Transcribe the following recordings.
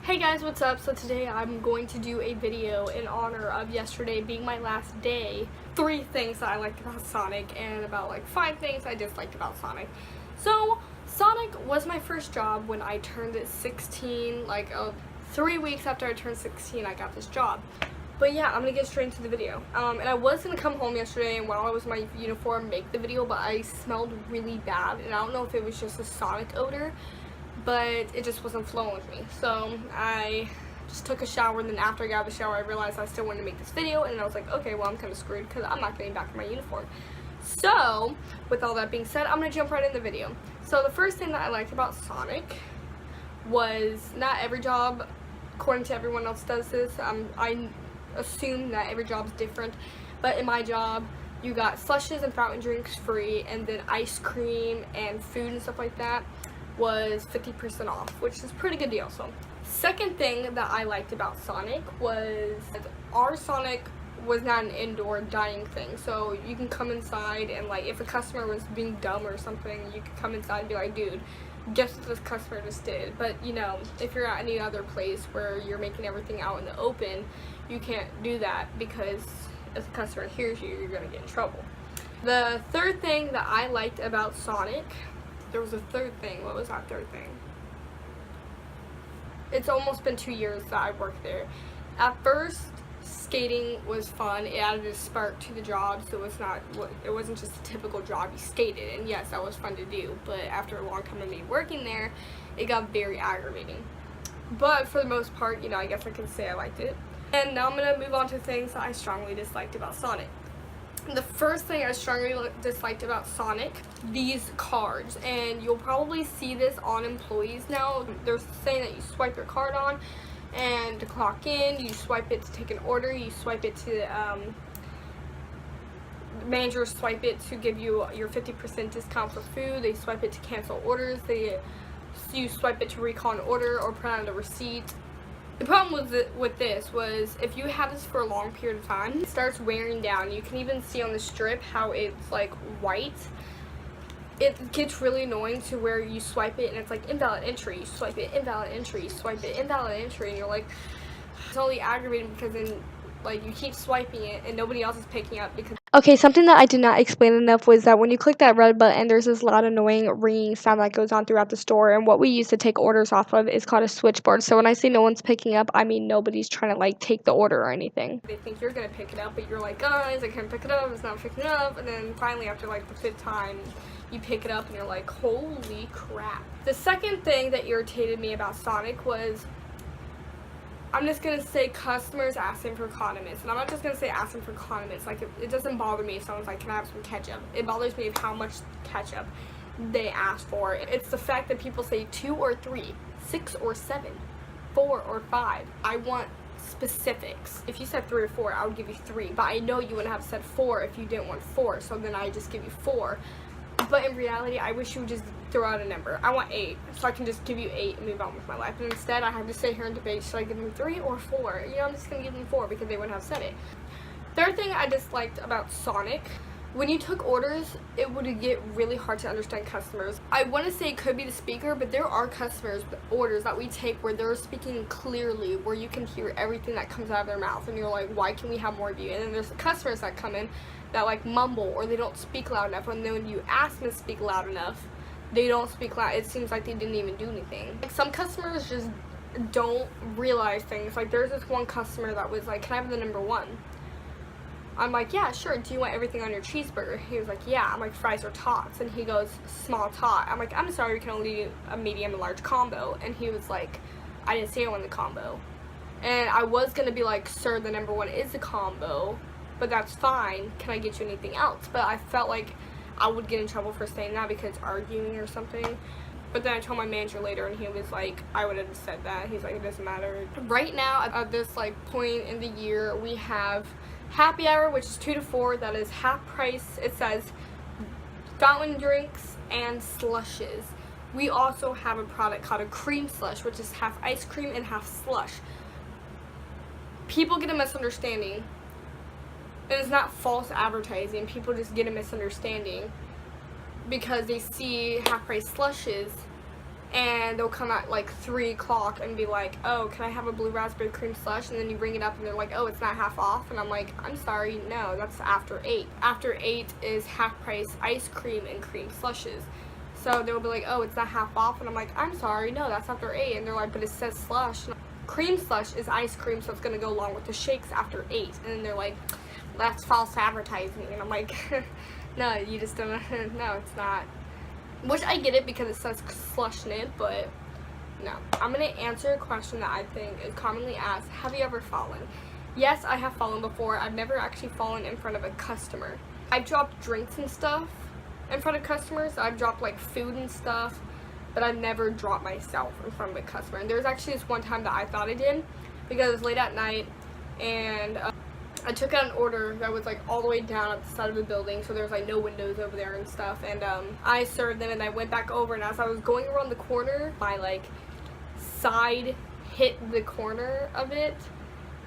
Hey guys, what's up? So today I'm going to do a video in honor of yesterday being my last day. 3 things that I liked about Sonic and about like 5 things I disliked about Sonic. So Sonic was my first job when I turned 16, 3 weeks after I turned 16 I got this job. But yeah, I'm gonna get straight into the video. And I was gonna come home yesterday and while I was in my uniform make the video, but I smelled really bad and I don't know if it was just a Sonic odor, but it just wasn't flowing with me. So I just took a shower, and then after I got out of the shower I realized I still wanted to make this video, and I was like, okay, well I'm kind of screwed because I'm not getting back in my uniform. So with all that being said, I'm gonna jump right in the video. So the first thing that I liked about Sonic was not every job, according to everyone else, does this. I assume that every job's different, but in my job you got slushes and fountain drinks free, and then ice cream and food and stuff like that was 50% off, which is a pretty good deal. So second thing that I liked about Sonic was our Sonic was not an indoor dining thing, so you can come inside and like if a customer was being dumb or something, you could come inside and be like, dude, guess what this customer just did. But you know, if you're at any other place where you're making everything out in the open, you can't do that because if the customer hears you, you're gonna get in trouble. The third thing that I liked about Sonic, there was a third thing. What was that third thing? It's almost been 2 years that I worked there. At first, skating was fun. It added a spark to the job, so it wasn't just a typical job you skated. And yes, that was fun to do. But after a long time of me working there, it got very aggravating. But for the most part, you know, I guess I can say I liked it. And now I'm gonna move on to things that I strongly disliked about Sonic. The first thing I strongly disliked about Sonic, these cards, and you'll probably see this on employees now. They're saying that you swipe your card on, and to clock in, you swipe it to take an order, you swipe it to the manager, swipe it to give you your 50% discount for food, they swipe it to cancel orders, you swipe it to recall an order or print out a receipt. The problem with this was if you have this for a long period of time, it starts wearing down. You can even see on the strip how it's like white. It gets really annoying to where you swipe it and it's like invalid entry, you swipe it, invalid entry, you swipe it, invalid entry, and you're like, it's only aggravating because then like you keep swiping it and nobody else is picking up because. Okay, something that I did not explain enough was that when you click that red button, there's this loud annoying ringing sound that goes on throughout the store, and what we use to take orders off of is called a switchboard. So when I say no one's picking up, I mean nobody's trying to like take the order or anything. They think you're gonna pick it up, but you're like, guys, I can't pick it up, it's not picking up, and then finally after like the 5th time, you pick it up and you're like, holy crap. The second thing that irritated me about Sonic was, I'm just gonna say customers asking for condiments, and I'm not just gonna say asking for condiments. Like it doesn't bother me if someone's like, can I have some ketchup? It bothers me of how much ketchup they ask for. It's the fact that people say 2 or 3, 6 or 7, 4 or 5. I want specifics. If you said 3 or 4, I would give you 3, but I know you wouldn't have said 4 if you didn't want 4, so then I just give you 4. But in reality, I wish you would just throw out a number. I want 8, so I can just give you 8 and move on with my life. And instead, I have to sit here and debate, should I give them 3 or 4? You know, I'm just going to give them 4 because they wouldn't have said it. Third thing I disliked about Sonic, when you took orders, it would get really hard to understand customers. I want to say it could be the speaker, but there are customers' orders that we take where they're speaking clearly, where you can hear everything that comes out of their mouth, and you're like, why can we have more of you? And then there's customers that come in that like mumble or they don't speak loud enough, and then when you ask them to speak loud enough, they don't speak loud. It seems like they didn't even do anything. Like some customers just don't realize things. Like there's this one customer that was like, can I have the number 1? I'm like, yeah, sure. Do you want everything on your cheeseburger? He was like, yeah. I'm like, fries or tots? And he goes, small tot. I'm like, I'm sorry, we can only do a medium and large combo. And he was like, I didn't say I wanted the combo. And I was gonna be like, sir, the number 1 is the combo, but that's fine. Can I get you anything else? But I felt like I would get in trouble for saying that because arguing or something. But then I told my manager later and he was like, I would have said that. He's like, it doesn't matter. Right now, at this like point in the year, we have happy hour, which is 2 to 4. That is half price. It says fountain drinks and slushes. We also have a product called a cream slush, which is half ice cream and half slush. People get a misunderstanding. It is not false advertising. People just get a misunderstanding because they see half price slushes and they'll come at like 3 o'clock and be like, oh, can I have a blue raspberry cream slush? And then you bring it up and they're like, oh, it's not half off. And I'm like, I'm sorry, no, that's after 8. After 8 is half price ice cream and cream slushes. So they'll be like, oh, it's not half off. And I'm like, I'm sorry, no, that's after 8. And they're like, but it says slush. And cream slush is ice cream, so it's going to go along with the shakes after 8. And then they're like, that's false advertising. And I'm like, no, you just don't, no, it's not. Which I get it because it says slush nib, but no. I'm going to answer a question that I think is commonly asked. Have you ever fallen? Yes, I have fallen before. I've never actually fallen in front of a customer. I've dropped drinks and stuff in front of customers. I've dropped like food and stuff, but I've never dropped myself in front of a customer. And there was actually this one time that I thought I did because it was late at night, and I took out an order that was like all the way down at the side of the building, so there was like no windows over there and stuff, and I served them, and I went back over, and as I was going around the corner, my like side hit the corner of it,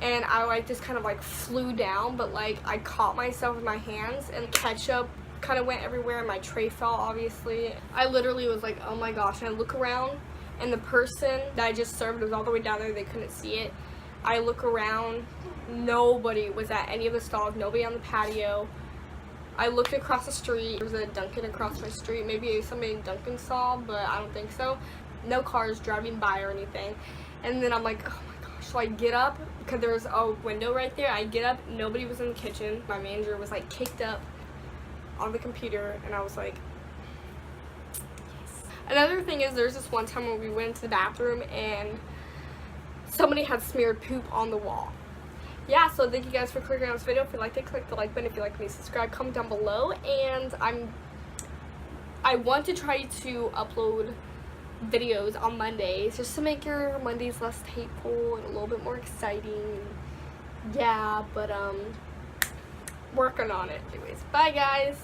and I like just kind of like flew down, but like I caught myself with my hands, and ketchup kind of went everywhere, and my tray fell, obviously. I literally was like, oh my gosh, and I look around, and the person that I just served was all the way down there, they couldn't see it. I look around, nobody was at any of the stalls, nobody on the patio. I looked across the street, there was a Dunkin' across my street, maybe somebody in Dunkin' saw, but I don't think so. No cars driving by or anything. And then I'm like, oh my gosh, so I get up, because there was a window right there, I get up, nobody was in the kitchen. My manager was like kicked up on the computer, and I was like, yes. Another thing is, there's this one time when we went to the bathroom, and somebody had smeared poop on the wall. Yeah, so thank you guys for clicking on this video. If you liked it, click the like button. If you like me, subscribe, comment down below. And I want to try to upload videos on Mondays just to make your Mondays less hateful and a little bit more exciting. Yeah, but working on it. Anyways, bye guys.